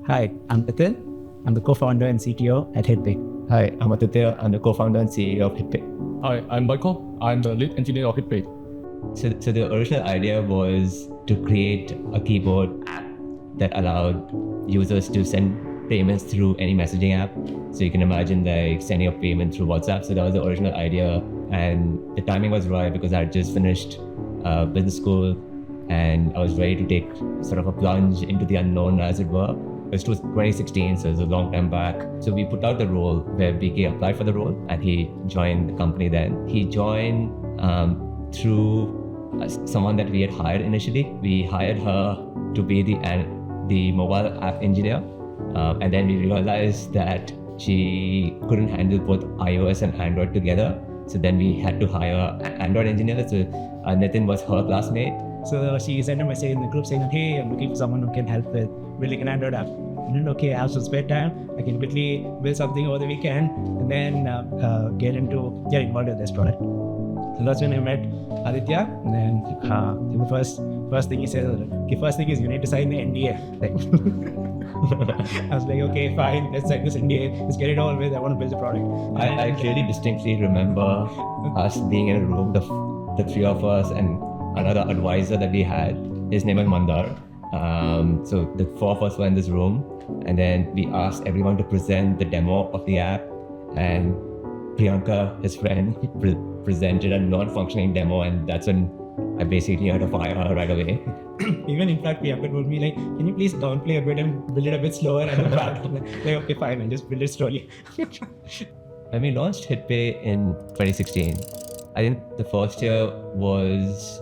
Hi, I'm Nitin. I'm the co-founder and CTO at HitPay. Hi, I'm Aditya. I'm the co-founder and CEO of HitPay. Hi, I'm Michael. I'm the lead engineer of HitPay. So the original idea was to create a keyboard app that allowed users to send payments through any messaging app. So you can imagine like sending a payment through WhatsApp. So that was the original idea. And the timing was right because I had just finished business school and I was ready to take sort of a plunge into the unknown, as it were. It was 2016, so it was a long time back. So we put out the role where BK applied for the role and he joined the company then. He joined through someone that we had hired initially. We hired her to be the mobile app engineer. And then we realized that she couldn't handle both iOS and Android together. So then we had to hire an Android engineer. So Nitin was her classmate. So she sent a message in the group saying, hey, I'm looking for someone who can help with building an Android app. And then, okay, I have some spare time. I can quickly build something over the weekend and then get involved with this product. So that's when I met Aditya. And then the first thing he said, okay, first thing is you need to sign the NDA. I was like, okay, fine, let's sign this NDA. Let's get it all with. I want to build the product. I really distinctly remember us being in a room, the three of us and another advisor that we had. His name was Mandar. So the four of us were in this room, and then we asked everyone to present the demo of the app, and Priyanka, his friend, presented a non-functioning demo, and that's when I basically had to fire her right away. Even in fact, Priyanka told me, like, can you please downplay a bit and build it a bit slower and back? Like, okay, fine, I'll just build it slowly. When we launched HitPay in 2016, I think the first year was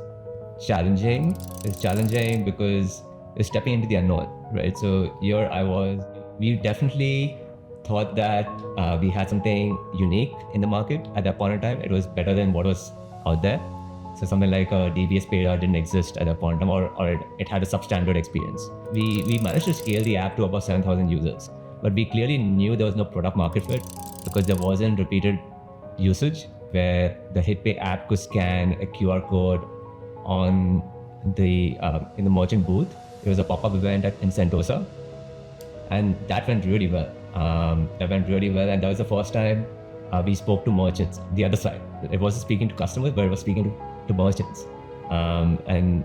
challenging. It's challenging because it's stepping into the unknown, right? So here I was, we definitely thought that we had something unique in the market at that point in time. It was better than what was out there. So something like a DBS Payda didn't exist at that point in time, or it had a substandard experience. We managed to scale the app to about 7,000 users, but we clearly knew there was no product market fit because there wasn't repeated usage where the HitPay app could scan a QR code on the in the merchant booth. It was a pop-up event in Sentosa, and that went really well. And that was the first time we spoke to merchants, the other side. It wasn't speaking to customers, but it was speaking to merchants. And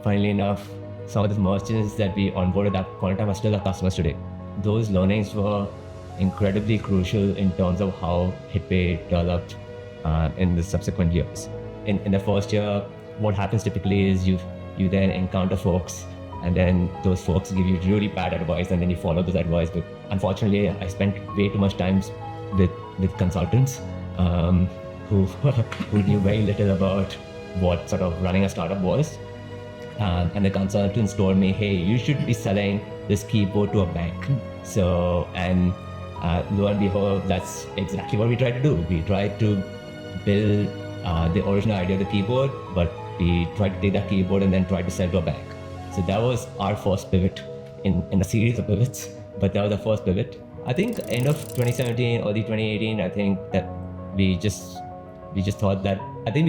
funnily enough, some of the merchants that we onboarded at that point in time are still our customers today. Those learnings were incredibly crucial in terms of how HitPay developed in the subsequent years. In the first year, what happens typically is you then encounter folks, and then those folks give you really bad advice, and then you follow those advice. But unfortunately, I spent way too much time with consultants who knew very little about what sort of running a startup was. And the consultants told me, hey, you should be selling this keyboard to a bank. So, and lo and behold, that's exactly what we tried to do. We tried to build the original idea of the keyboard, but we tried to take that keyboard and then try to sell to a bank. So that was our first pivot in a series of pivots, but that was the first pivot. I think end of 2017, early 2018, I think that we just thought that, I think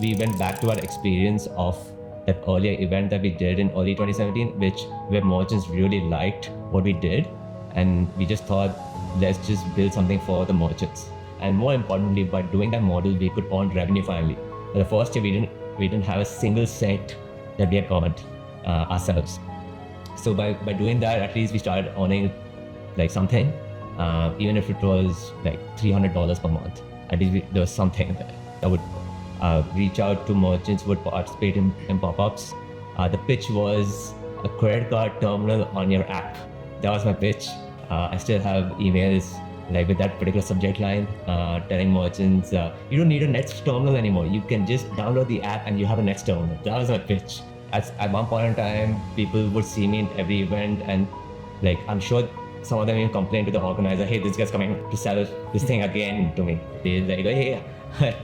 we went back to our experience of that earlier event that we did in early 2017, where merchants really liked what we did. And we just thought, let's just build something for the merchants. And more importantly, by doing that model, we could earn revenue finally. But the first year, we didn't have a single cent that we had earned ourselves. So by doing that, at least we started earning like something, even if it was like $300 per month. At least there was something that would reach out to merchants, would participate in pop-ups. The pitch was a credit card terminal on your app. That was my pitch. I still have emails like with that particular subject line, telling merchants, you don't need a Next terminal anymore. You can just download the app and you have a Next terminal. That was my pitch. At one point in time, people would see me in every event, and like I'm sure some of them even complain to the organizer, hey, this guy's coming to sell this thing again to me. They're like, hey,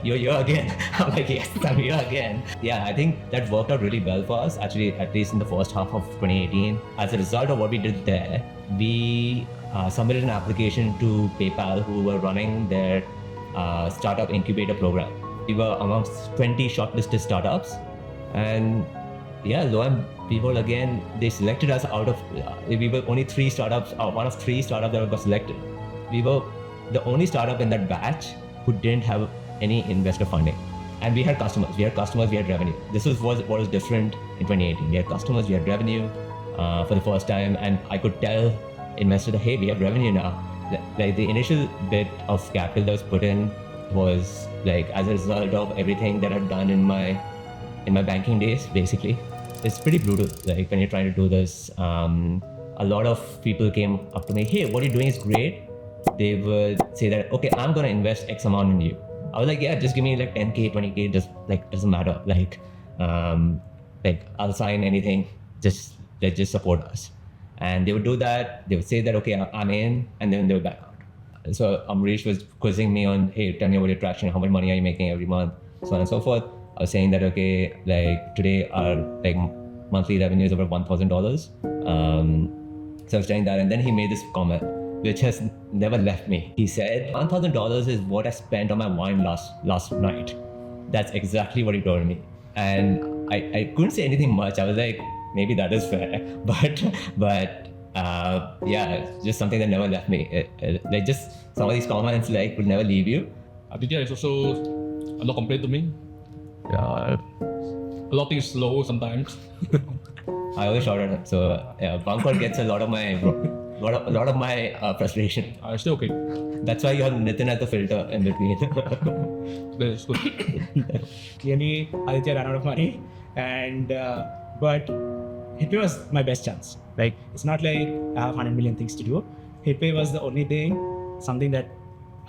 you're here again. I'm like, yes, I'm here again. Yeah, I think that worked out really well for us, actually, at least in the first half of 2018. As a result of what we did there, we submitted an application to PayPal, who were running their startup incubator program. We were amongst 20 shortlisted startups, and yeah, lo and behold, again, they selected us out of, we were only 3 startups, one of 3 startups that got selected. We were the only startup in that batch who didn't have any investor funding. And we had customers, we had revenue. This was what was different in 2018. We had customers, we had revenue for the first time. And I could tell investors, hey, we have revenue now. Like the initial bit of capital that was put in was like as a result of everything that I've done in my banking days, basically. It's pretty brutal. Like when you're trying to do this, a lot of people came up to me, hey, what you're doing is great. They would say that, okay, I'm going to invest X amount in you. I was like, yeah, just give me like 10K, 20K, just like, doesn't matter. Like I'll sign anything, just support us. And they would do that. They would say that, okay, I'm in, and then they would back out. So Amrish was quizzing me on, hey, tell me about your traction, how much money are you making every month, so on and so forth. I was saying that, okay, like today our like monthly revenue is over $1,000. So I was saying that, and then he made this comment, which has never left me. He said, $1,000 is what I spent on my wine last night. That's exactly what he told me. And I couldn't say anything much. I was like, maybe that is fair. But yeah, it's just something that never left me. Like just some of these comments like would never leave you. Aditya is also a lot complained to me. Yeah, a lot of things slow sometimes. I always shout at him. So yeah, Bangkok gets a lot of my frustration. Still okay. That's why you have Nitin as the filter in between. That's good. Clearly, Aditya ran out of money, and but HitPay was my best chance. Like it's not like I have 100 million things to do. HitPay was the only thing, something that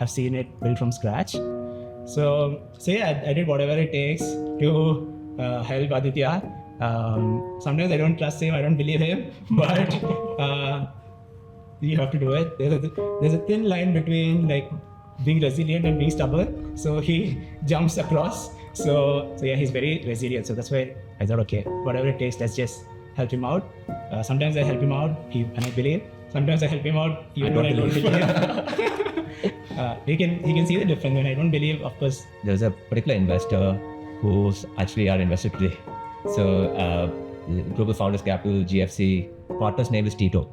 I've seen it built from scratch. So yeah, I did whatever it takes to help Aditya. Sometimes I don't trust him, I don't believe him, but you have to do it. There's a thin line between like being resilient and being stubborn. So he jumps across. So yeah, he's very resilient. So that's why I thought, okay, whatever it takes, let's just help him out. Sometimes I help him out and I believe. Sometimes I help him out even when I don't believe. He can see the difference. When I don't believe, of course. There's a particular investor who's actually our investor today. So Global Founders Capital, GFC, partner's name is Tito.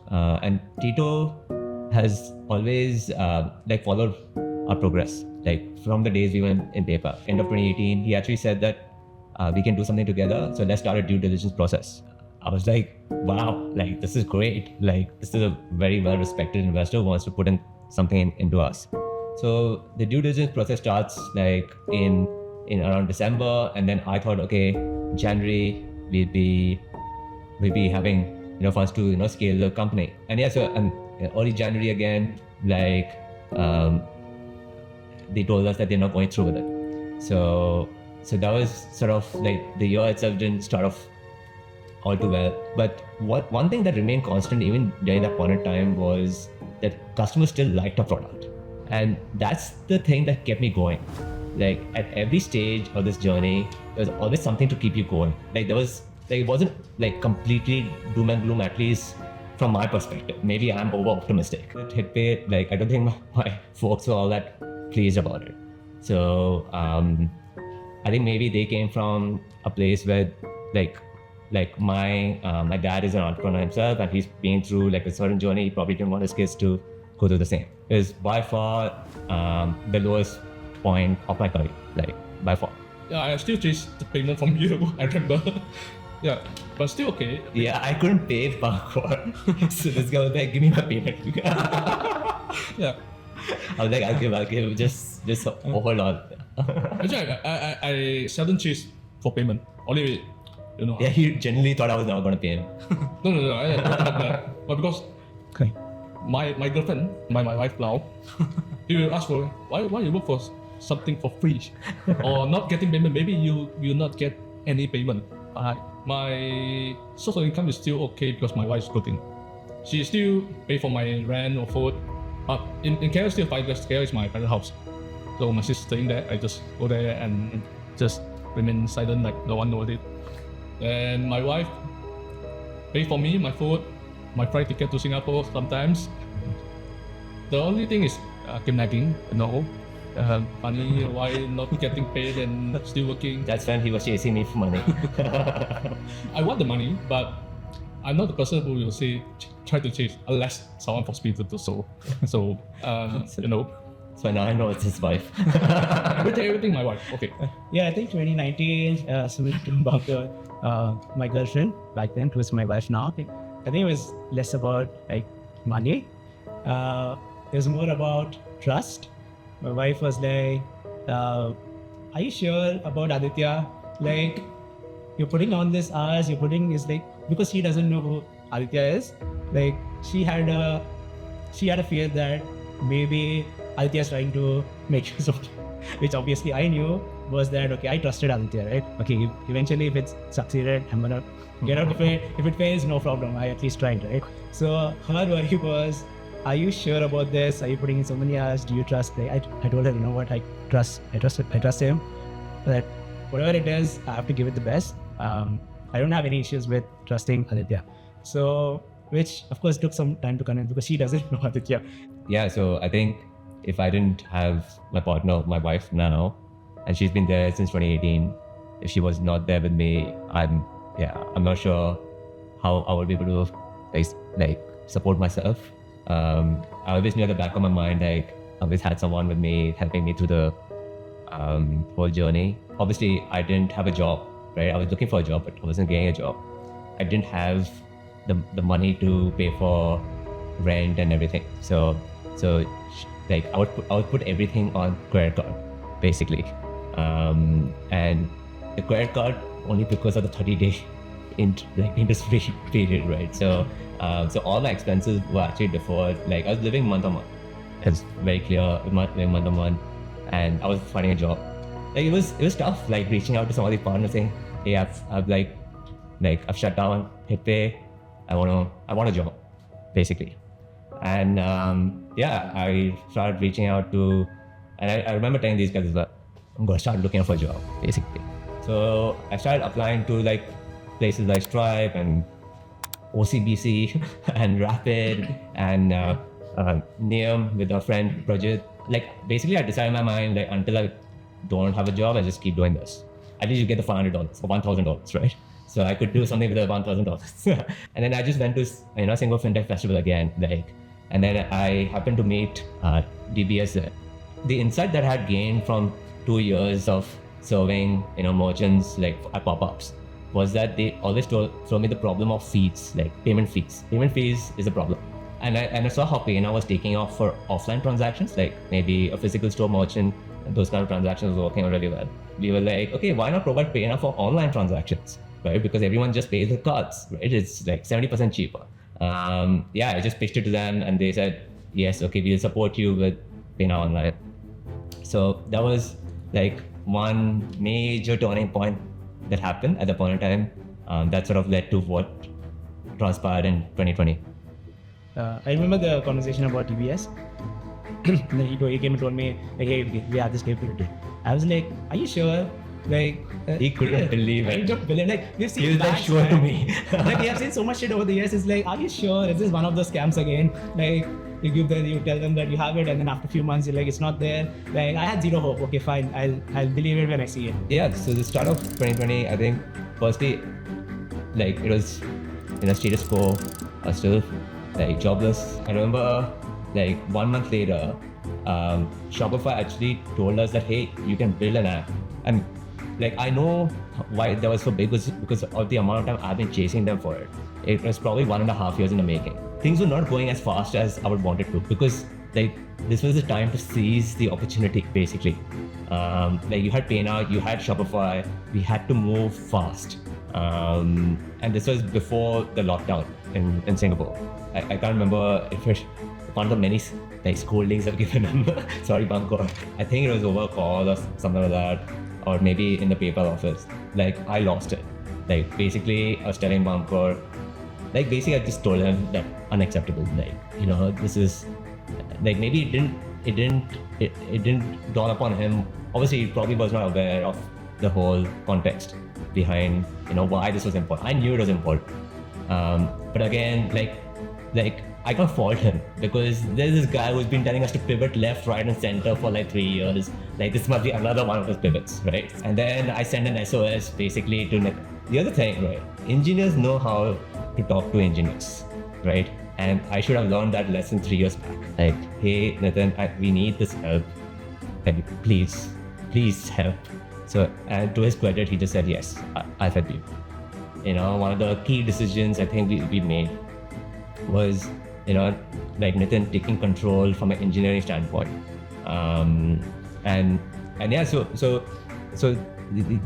And Tito has always like followed our progress. Like from the days we were in paper, end of 2018, he actually said that we can do something together. So let's start a due diligence process. I was like, wow, like this is great. Like this is a very well-respected investor who wants to put in something into us. So the due diligence process starts like in around December, and then I thought, okay, January we'll be having funds to scale the company. And yeah, so early January again, like they told us that they're not going through with it. So that was sort of like the year itself didn't start off all too well. But one thing that remained constant even during that point in time was that customers still liked our product. And that's the thing that kept me going. Like at every stage of this journey, there's always something to keep you going. Like it wasn't like completely doom and gloom, at least from my perspective. Maybe I'm over optimistic. At HitPay, like I don't think my folks were all that pleased about it. So I think maybe they came from a place where like my dad is an entrepreneur himself, and he's been through like a certain journey. He probably didn't want his kids to go through the same. It's by far the lowest point of my career, like by far. Yeah, I still chase the payment from you. I remember. Yeah, but still okay. Yeah, I couldn't pay Bangkok. So this guy was like, give me my payment. Yeah. I was like, I'll give, just hold on. Actually, I seldom chase for payment. Only, Yeah, he genuinely thought I was not going to pay him. No. But because Okay. my girlfriend, my wife now, he will ask for why you work for something for free or not getting payment. Maybe you will not get any payment. My source of income is still okay because my wife is cooking. She still pay for my rent or food. But in KL still fine because KL is my parent house. So my sister staying there, I just go there and just remain silent like no one knows it. And my wife pay for me, my food, my flight ticket to Singapore sometimes. The only thing is kidnapping, Funny, why not getting paid and still working? That's when he was chasing me for money. I want the money, but I'm not the person who will say try to chase unless someone forces me to do so. So you know, So now I know it's his wife. everything my wife. Okay. Yeah, I think 2019, something about my girlfriend back then, who is my wife now. I think it was less about like money. It was more about trust. My wife was like, are you sure about Aditya? Like, you're putting on this hours, you're putting is like, because she doesn't know who Aditya is. Like, she had a fear that maybe Aditya's trying to make use of, which obviously I knew was that, okay, I trusted Aditya, right? Okay, eventually if it's succeeded, I'm gonna get out of it. If it fails, no problem, I at least tried, right? So her worry was, are you sure about this? Are you putting in so many hours? Do you trust? Like, I told her, you know what, I trust him. That whatever it is, I have to give it the best. I don't have any issues with trusting Aditya. So, which of course took some time to convince because she doesn't know Aditya. Yeah, so I think if I didn't have my partner, my wife now, and she's been there since 2018, if she was not there with me, I'm not sure how I would be able to like support myself. I always knew at the back of my mind, like I always had someone with me helping me through the whole journey. Obviously, I didn't have a job, right? I was looking for a job, but I wasn't getting a job. I didn't have the money to pay for rent and everything. So like I would put everything on credit card, basically, and the credit card only because of the 30-day interest-free period, right? So all my expenses were actually deferred. Like I was living month on month. It's very clear, living month on month, and I was finding a job. Like it was tough, like reaching out to some of the partners saying, hey, I've shut down HitPay. I want a job, basically. And I started reaching out to, and I remember telling these guys that I'm gonna start looking for a job, basically. So I started applying to like places like Stripe and OCBC and Rapid and Neum with our friend Prajit. Like basically I decided in my mind, like until I don't have a job, I just keep doing this. At least you get the $500 or $1,000, right? So I could do something with the $1,000. And then I just went to Singapore FinTech Festival again, and then I happened to meet DBS there. The insight that I had gained from 2 years of serving merchants like at pop-ups was that they always told me the problem of fees, like payment fees. Payment fees is a problem. And I saw how PayNow was taking off for offline transactions, like maybe a physical store merchant, and those kind of transactions were working out really well. We were like, okay, why not provide PayNow for online transactions, right? Because everyone just pays with cards, right? It's like 70% cheaper. I just pitched it to them and they said, yes, okay, we'll support you with PayNow Online. So that was like one major turning point that happened at the point in time that sort of led to what transpired in 2020. I remember the conversation about TBS. He came and told me, like, hey, we have this capability. I was like, are you sure? Like, he couldn't believe it. I don't believe. Like, we've seen. He was like, sure to me. Like, we have seen so much shit over the years. It's like, are you sure? Is this one of those scams again? Like, you tell them that you have it, and then after a few months, you're like, it's not there. Like, I had zero hope. Okay, fine. I'll believe it when I see it. Yeah. So the start of 2020, I think, firstly, like it was in a status quo. I was still like jobless. I remember, like 1 month later, Shopify actually told us that, hey, you can build an app. And like I know why that was so big was because of the amount of time I've been chasing them for it. It was probably 1.5 years in the making. Things were not going as fast as I would want it to because like this was the time to seize the opportunity basically. Like you had PayNow, you had Shopify, we had to move fast. And this was before the lockdown in Singapore. I can't remember if it one of the many like scoldings I've given him. Sorry, Bangkok. I think it was over call or something like that, or maybe in the PayPal office. Like I lost it. Like basically, I was telling Bangkok, like basically I just told him that unacceptable. Like this is like maybe it didn't dawn upon him. Obviously, he probably was not aware of the whole context behind why this was important. I knew it was important, but again, like I can't fault him because there's this guy who's been telling us to pivot left, right, and center for like 3 years. Like this must be another one of his pivots, right? And then I send an SOS basically to Nitin. The other thing, right? Engineers know how to talk to engineers, right? And I should have learned that lesson 3 years back. Like, hey, Nitin, we need this help. Like, please help. So, and to his credit, he just said, yes, I'll help you. You know, one of the key decisions I think we made was, you know, like Nitin taking control from an engineering standpoint. And yeah, so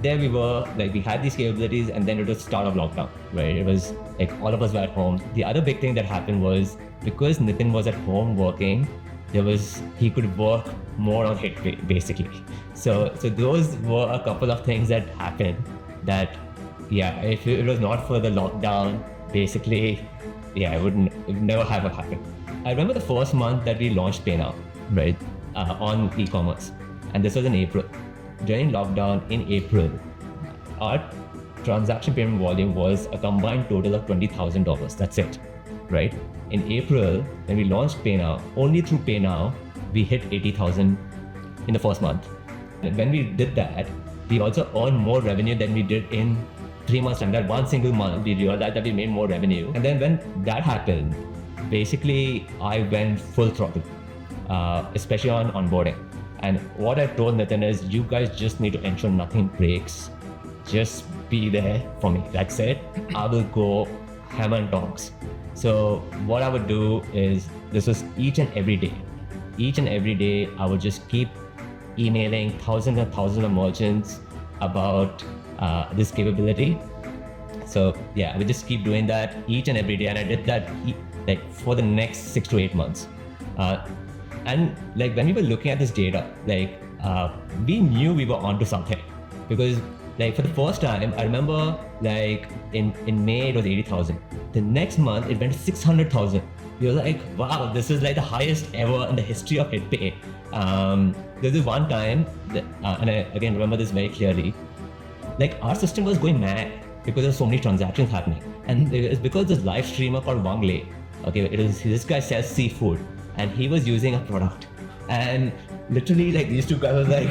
there we were, like we had these capabilities, and then it was start of lockdown, right? It was like all of us were at home. The other big thing that happened was because Nitin was at home working, he could work more on HitPay basically. So those were a couple of things that happened that, yeah, if it was not for the lockdown, basically, yeah, it would never have happened. I remember the first month that we launched Pay Now, right, on e-commerce, and this was in April. During lockdown in April, our transaction payment volume was a combined total of $20,000. That's it, right? In April, when we launched Pay Now, only through Pay Now, we hit 80,000 in the first month. And when we did that, we also earned more revenue than we did in 3 months time. That one single month, we realized that we made more revenue. And then when that happened, basically, I went full throttle, especially on onboarding. And what I told Nitin is, you guys just need to ensure nothing breaks. Just be there for me. That's it. I will go hammer and tongs. So what I would do is, this was each and every day. Each and every day, I would just keep emailing thousands and thousands of merchants about this capability. So yeah, I would just keep doing that each and every day. And I did that like for the next 6 to 8 months. And like when we were looking at this data, like we knew we were onto something, because like for the first time, I remember like in May it was 80,000. The next month it went to 600,000. We were like, wow, this is like the highest ever in the history of HitPay. There's this one time, and I again remember this very clearly, like our system was going mad because there's so many transactions happening. And it's because this live streamer called Wang Lei, okay, this guy sells seafood, and he was using a product, and literally like these two guys were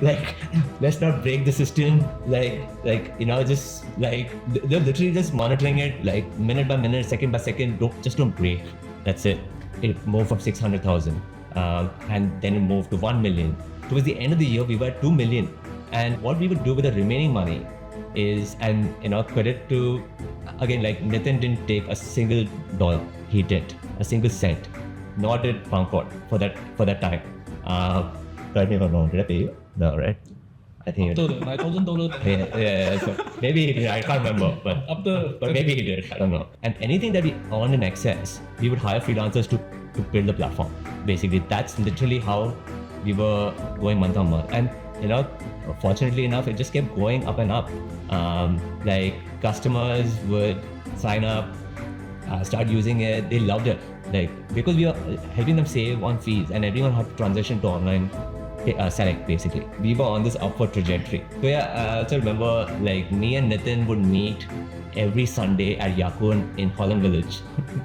like let's not break the system, like you know, just like they're literally just monitoring it like minute by minute, second by second, just don't break. That's it. It moved from 600,000 and then it moved to 1 million. Towards the end of the year we were at 2 million, and what we would do with the remaining money is, and you know, credit to again, like Nitin didn't take a single dollar, he didn't a single cent, nor did Pankot for that time. Correct me if I'm wrong, did I pay you? No, right? I think After the $9,000. yeah. So maybe he did, I can't remember, but maybe he did, I don't know. And anything that we earned in excess, we would hire freelancers to build the platform. Basically, that's literally how we were going month on month. And you know, fortunately enough, it just kept going up and up. Like customers would sign up, start using it, they loved it. Like, because we are helping them save on fees, and everyone had to transition to online selling, basically. We were on this upward trajectory. So yeah, I also remember like me and Nitin would meet every Sunday at Yakun in Holland Village,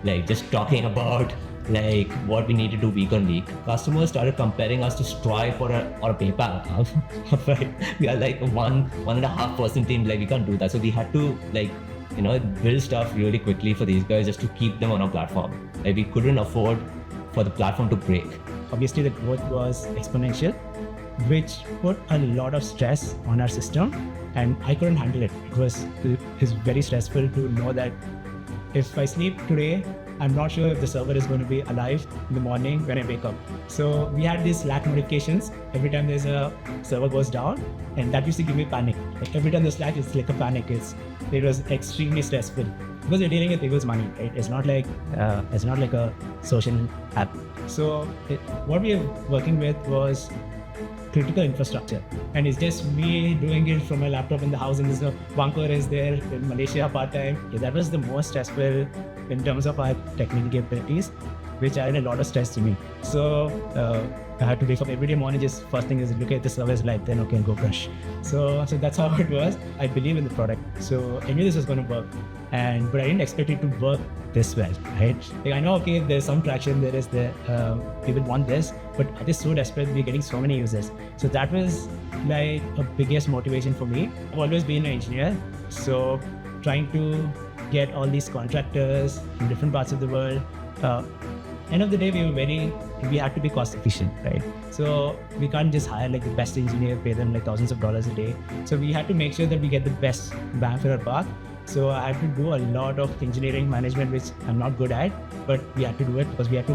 like just talking about like what we need to do week on week. Customers started comparing us to Stripe or a PayPal account. Right? We are like 1.5% team, like we can't do that. So we had to like, you know, build stuff really quickly for these guys just to keep them on our platform. Like we couldn't afford for the platform to break. Obviously the growth was exponential, which put a lot of stress on our system, and I couldn't handle it. It's very stressful to know that if I sleep today, I'm not sure if the server is going to be alive in the morning when I wake up. So we had these Slack notifications every time there's a server goes down, and that used to give me panic. Like every time the Slack, it's like a panic. It was extremely stressful because you're dealing with people's money, right? It's not like a social app. So what we were working with was critical infrastructure, and it's just me doing it from my laptop in the house, and there's no bunker is there in Malaysia part-time. That was the most stressful in terms of our technical capabilities. which added a lot of stress to me. So I had to wake up every day morning, just first thing is look at the service light, then okay, go brush. So that's how it was. I believe in the product. So I knew this was going to work. But I didn't expect it to work this well, right? Like I know, okay, there's some traction, people want this, but I just so desperate, we're getting so many users. So that was like a biggest motivation for me. I've always been an engineer, so trying to get all these contractors in different parts of the world. End of the day, we had to be cost efficient, right? So we can't just hire like the best engineer, pay them like thousands of dollars a day. So we had to make sure that we get the best bang for our buck. So I had to do a lot of engineering management, which I'm not good at, but we had to do it because we had to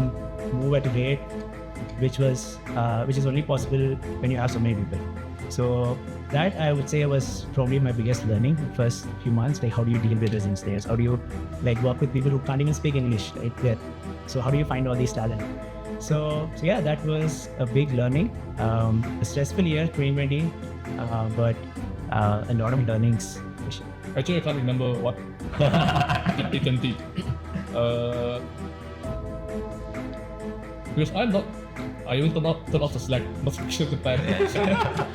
move at a rate which is only possible when you have so many people. So that I would say was probably my biggest learning the first few months. Like how do you deal with those engineers? How do you like work with people who can't even speak English, right? So how do you find all these talent? So yeah, that was a big learning. A stressful year, 2020, but a lot of learnings. Actually, I can't remember what it can be. Because I even turn off the Slack notification at the time.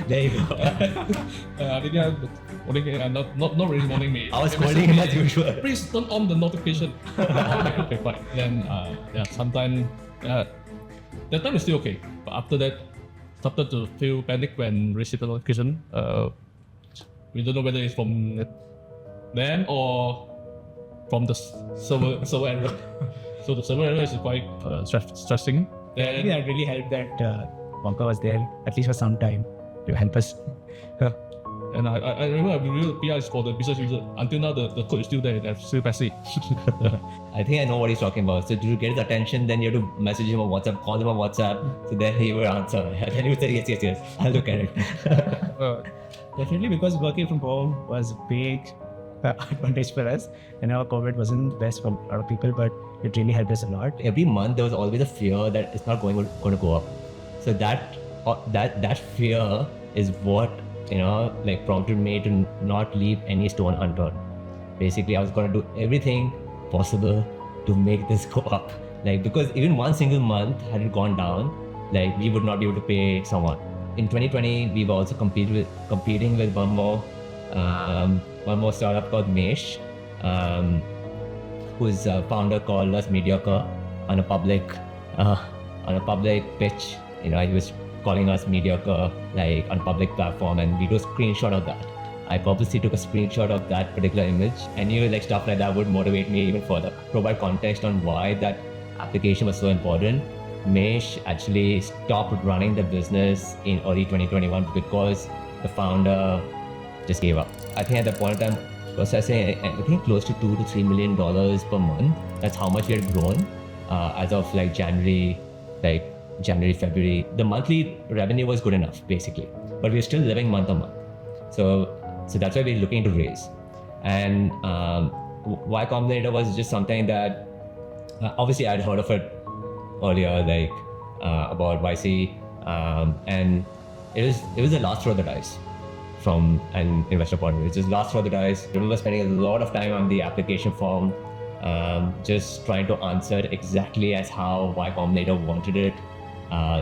There you go. Not really morning me. I was calling him as usual. Please turn on the notification. Okay, fine. Then sometime that time is still okay, but after that, started to feel panic when received the notification. We don't know whether it's from them or from the server error. So the server error is quite stressing. I think that really helped that Wonka was there, at least for some time, to help us. And I remember we built PIs for the business user. Until now, the code is still there. They're still passive. I think I know what he's talking about. So to get his attention, then you have to message him on WhatsApp, call him on WhatsApp. So then he will answer. Then he will say, yes, I'll look at it. Definitely, because working from home was a big advantage for us. And our COVID wasn't best for a lot of people, but it really helped us a lot. Every month there was always a fear that it's not going to go up. So that fear is what prompted me to not leave any stone unturned. Basically, I was going to do everything possible to make this go up. Because even one single month had it gone down, we would not be able to pay someone. In 2020, we were also competing with one more startup called Mesh, whose founder called us mediocre on a public pitch. He was calling us mediocre on a public platform, and we took a screenshot of that. I purposely took a screenshot of that particular image. I knew stuff like that would motivate me even further. Provide context on why that application was so important. Mesh actually stopped running the business in early 2021 because the founder just gave up. I think at that point in time, processing I think close to $2 to $3 million per month. That's how much we had grown as of January, February. The monthly revenue was good enough basically, but we're still living month on month. So that's why we're looking to raise. And Y Combinator was just something that obviously I'd heard of it earlier, about YC, and it was the last throw of the dice from an investor point of view. It's just last throw of the dice. I remember spending a lot of time on the application form, just trying to answer it exactly as how Y Combinator wanted it.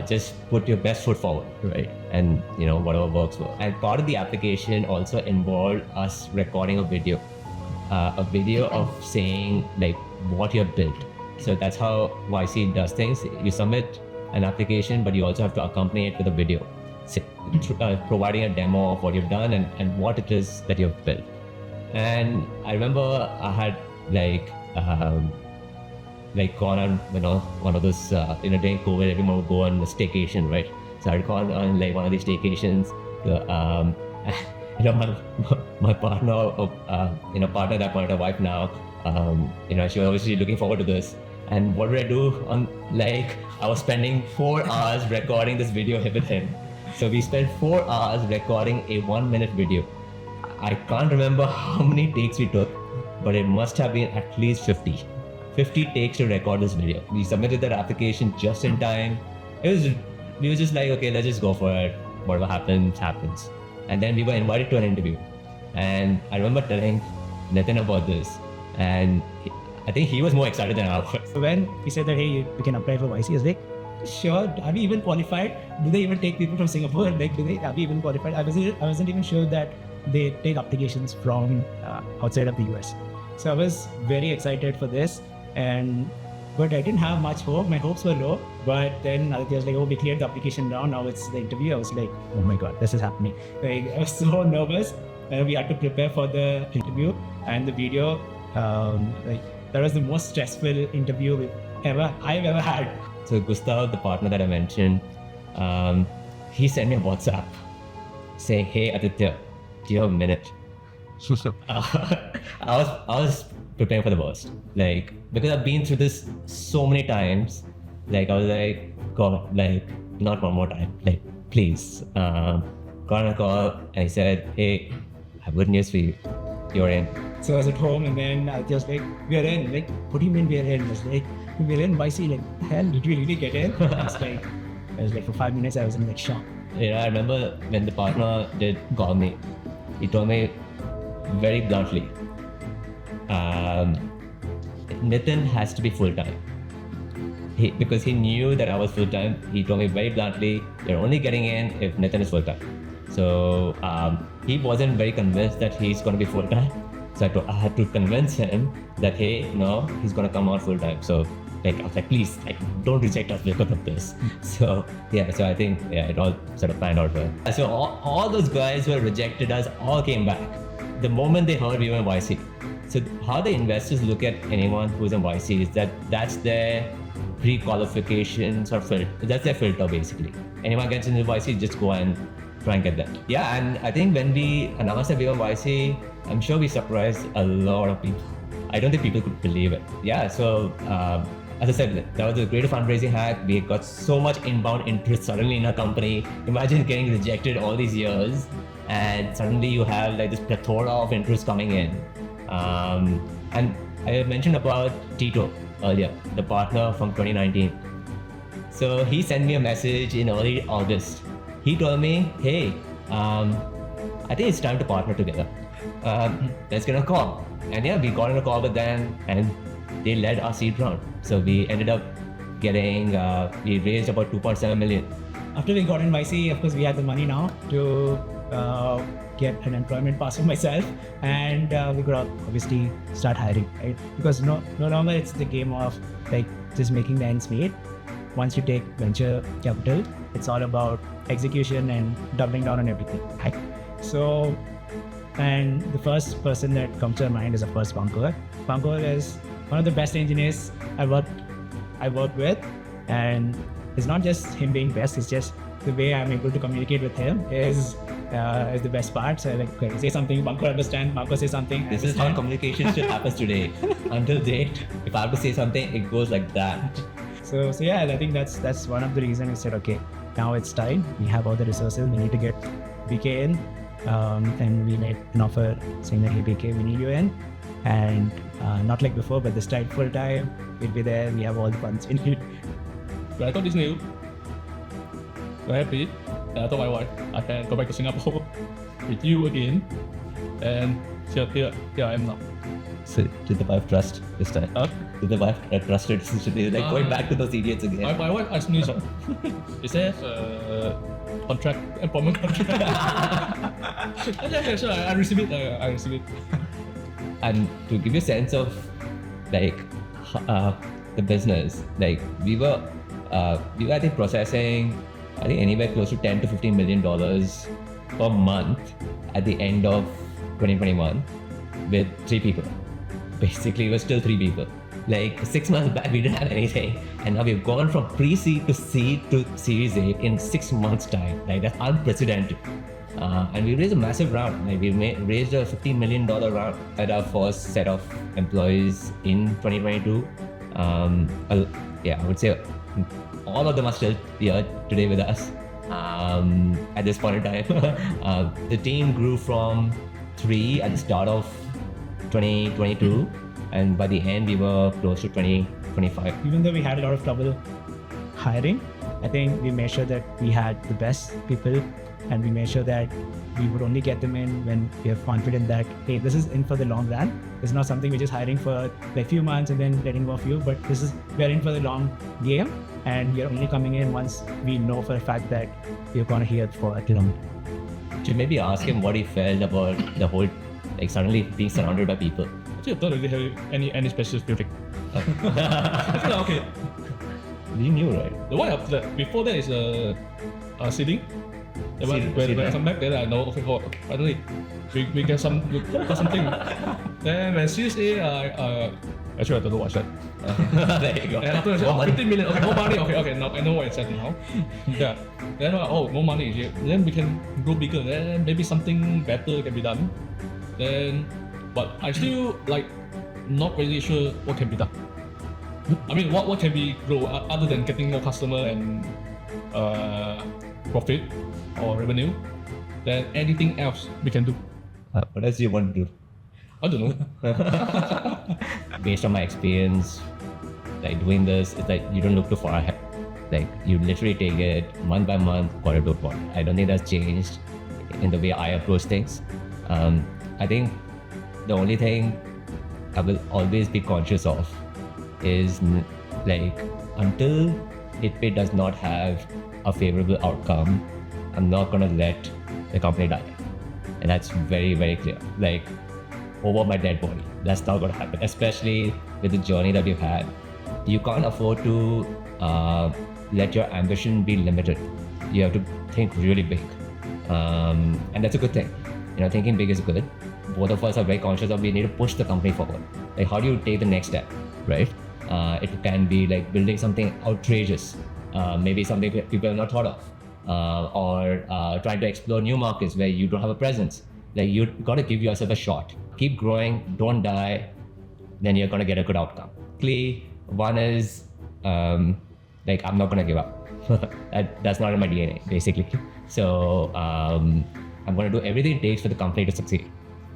Just put your best foot forward, right? And whatever works well. And part of the application also involved us recording a video of saying what you have built. So that's how YC does things. You submit an application, but you also have to accompany it with a video, providing a demo of what you've done and what it is that you've built. And I remember I had gone on one of those during COVID, everyone would go on a staycation, right? So I'd gone on one of these staycations. My partner, partner at that point, a wife now, she was obviously looking forward to this. And what did I do? I was spending 4 hours recording this video with him. So we spent 4 hours recording a 1-minute video. I can't remember how many takes we took, but it must have been at least 50 takes to record this video. We submitted that application just in time. We were just okay, let's just go for it. Whatever happens. And then we were invited to an interview. And I remember telling Nitin about this. And I think he was more excited than I was. So when he said that, hey, we can apply for YC, I was like, sure, are we even qualified? Do they even take people from Singapore? Like, are we even qualified? I wasn't even sure that they take applications from outside of the US. So I was very excited for this, but I didn't have much hope. My hopes were low. But then Aditya was like, oh, we cleared the application round. Now it's the interview. I was like, oh my God, this is happening. Like, I was so nervous. We had to prepare for the interview and the video. That was the most stressful interview I've ever had. So Gustav, the partner that I mentioned, he sent me a WhatsApp saying, hey Aditya, do you have a minute? I was preparing for the worst, like, because I've been through this so many times. Like, I was like, God, like, not one more time, like, please. Got on a call and he said, hey, I have good news for you, you're in. So I was at home and then I was like, we are in. Like, what do you mean we are in? I was like, we're in YC. Like, the hell, did we really get in? I was like, for 5 minutes, I was in like shock. Yeah, I remember when the partner did call me, he told me very bluntly, Nitin has to be full-time. Because he knew that I was full-time, he told me very bluntly, you're only getting in if Nitin is full-time. So he wasn't very convinced that he's going to be full-time. So I had to convince him that, hey, no, he's going to come out full-time. So like, I was like, please, like, don't reject us because of this. So yeah, so I think, yeah, it all sort of panned out well. So all those guys who had rejected us all came back the moment they heard we were in YC. So how the investors look at anyone who's in YC is that's their pre-qualification sort of filter. That's their filter basically. Anyone gets into YC, just go and try and get that. Yeah, and I think when we announced that we were in YC, I'm sure we surprised a lot of people. I don't think people could believe it. Yeah, so as I said, that was a great fundraising hack. We got so much inbound interest suddenly in our company. Imagine getting rejected all these years and suddenly you have like this plethora of interest coming in. And I mentioned about Tito earlier, the partner from 2019. So he sent me a message in early August. He told me, hey, I think it's time to partner together. Let's get a call. And yeah, we got on a call with them and they led our seed round. So we ended up getting, we raised about 2.7 million. After we got in YC, of course, we had the money now to get an employment pass for myself, and we could obviously start hiring, right? Because no longer it's the game of like just making the ends meet. Once you take venture capital, it's all about execution and doubling down on everything. Right? So, and the first person that comes to mind is of course Pankor. Pankor is one of the best engineers I worked with, and it's not just him being best, it's just the way I'm able to communicate with him is the best part. So like, okay, say something, Pankor understand, Pankor say something. This is how communication still happens today. Until date, if I have to say something, it goes like that. So yeah, I think that's one of the reasons we said, okay, now it's time. We have all the resources. We need to get BK in, and we made an offer saying that, hey BK, we need you in, and not like before, but this time full time. We'll be there. We have all the funds we need. When I got this news, very happy. And I told my wife, I can go back to Singapore with you again. And here I am now. So did the wife trust this time? Huh? Did the wife trust it? Like going back to those idiots again. My wife asked me, so it says employment contract. Yeah, sure, I receive it. And to give you a sense of like the business, like we were I think processing anywhere close to $10 to $15 million per month at the end of 2021 with 3 people. Basically, it was still 3 people. Like 6 months back, we didn't have anything, and now we've gone from pre-seed to seed to Series A in 6 months' time. Like that's unprecedented. And we raised a massive round. Like we raised a $15 million round at our first set of employees in 2022. Yeah, I would say all of them are still here today with us at this point in time. The team grew from 3 at the start of 2022, and by the end we were close to 20-25. Even though we had a lot of trouble hiring, I think we made sure that we had the best people and we made sure that we would only get them in when we are confident that, hey, this is in for the long run. It's not something we're just hiring for like few months and then letting go of you, but we're in for the long game, and we are only coming in once we know for a fact that we're going to here for a long. To maybe ask him what he felt about the whole, like suddenly being surrounded by people. Actually, I don't really have any special feeling. I feel like, okay. You knew, right? The one after that, before that is seeding. The one when I come back, then I know, okay, finally we got something. Then when Series A, actually I don't know what's that. There you go. And after I said, 15 million, okay, more money, okay, now I know what it's at now. Yeah. Then more money is here. Then we can grow bigger. Then maybe something better can be done. Then, but I still like not really sure what can be done. I mean, what can we grow other than getting more customer and profit or revenue? Then anything else we can do? What else do you want to do? I don't know. Based on my experience, like doing this, it's like you don't look too far ahead. Like you literally take it month by month, quarter to quarter. I don't think that's changed in the way I approach things. I think the only thing I will always be conscious of is like until HitPay does not have a favorable outcome, I'm not gonna let the company die. And that's very, very clear. Like over my dead body. That's not gonna happen, especially with the journey that we've had. You can't afford to let your ambition be limited. You have to think really big. And that's a good thing. Thinking big is good. Both of us are very conscious of we need to push the company forward. Like how do you take the next step, right? It can be like building something outrageous, maybe something that people have not thought of, or trying to explore new markets where you don't have a presence. Like you got to give yourself a shot. Keep growing, don't die, then you're gonna get a good outcome. One is like I'm not gonna give up. That's not in my DNA, basically. So I'm gonna do everything it takes for the company to succeed.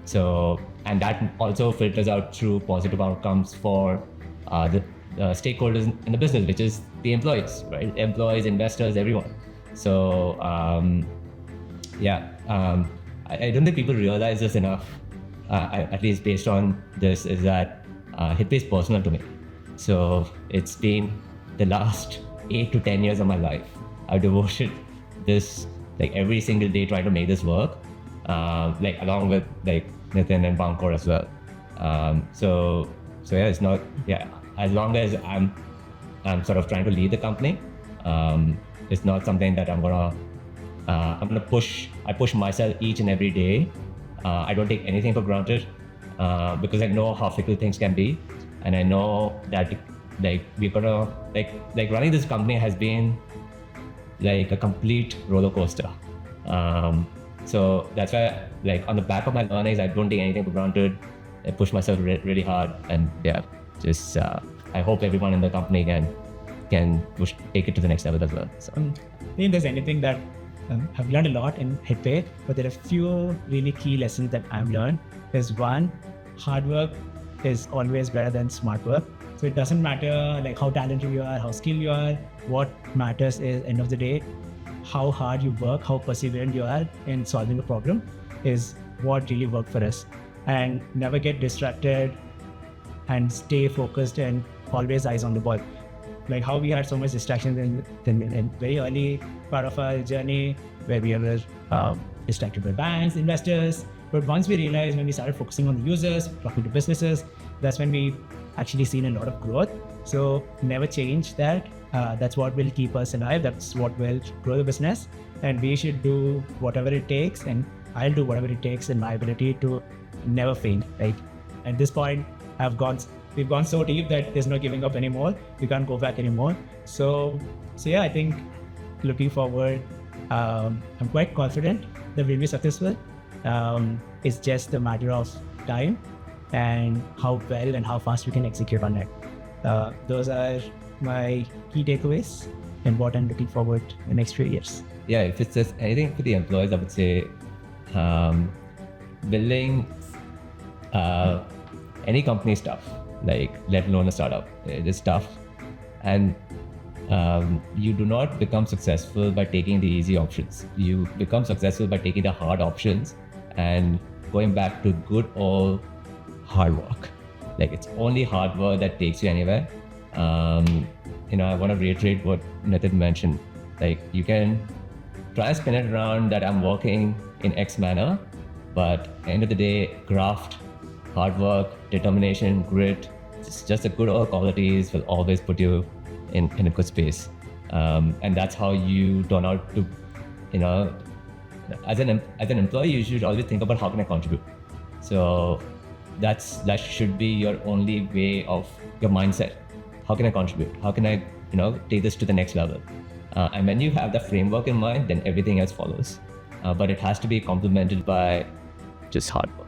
So, and that also filters out through positive outcomes for the stakeholders in the business, which is the employees, right? Employees, investors, everyone. So, I don't think people realize this enough, at least based on this, is that HitPay is personal to me. So it's been the last 8 to 10 years of my life. I've devoted this, like every single day trying to make this work, like along with like Nitin and Bankor as well. So yeah, it's not, as long as I'm sort of trying to lead the company, it's not something that I'm gonna push. I push myself each and every day. I don't take anything for granted because I know how fickle things can be, and I know that like we're gonna like running this company has been like a complete roller coaster. So that's why, like on the back of my learnings, I don't take anything for granted. I push myself really hard, and just I hope everyone in the company can take it to the next level as well. So I think there's anything that I've learned a lot in HitPay, but there are a few really key lessons that I've learned. There's one, hard work is always better than smart work. So it doesn't matter like how talented you are, how skilled you are. What matters is, end of the day, how hard you work, how perseverant you are in solving a problem is what really worked for us. And never get distracted and stay focused and always eyes on the ball. Like how we had so much distractions in very early part of our journey where we were distracted by banks, investors. But once we realized, when we started focusing on the users, talking to businesses, that's when we actually seen a lot of growth. So never change that. That's what will keep us alive. That's what will grow the business. And we should do whatever it takes, and I'll do whatever it takes in my ability to never faint. Like at this point, we've gone so deep that there's no giving up anymore. We can't go back anymore. So yeah, I think looking forward, I'm quite confident that we'll be successful. It's just a matter of time and how well and how fast we can execute on it. Those are my key takeaways and what I'm looking forward in the next few years. Yeah, if it's just anything for the employees, I would say building any company stuff, like let alone a startup, it is tough. And You do not become successful by taking the easy options. You become successful by taking the hard options and going back to good old hard work. Like, it's only hard work that takes you anywhere. I want to reiterate what Nitin mentioned. Like, you can try and spin it around that I'm working in X manner, but at the end of the day, graft, hard work, determination, grit, just the good old qualities will always put you in a good space. And that's how you turn out to, as an employee, you should always think about how can I contribute. So that should be your only way of your mindset. How can I contribute? How can I, take this to the next level? And when you have that framework in mind, then everything else follows. But it has to be complemented by just hard work.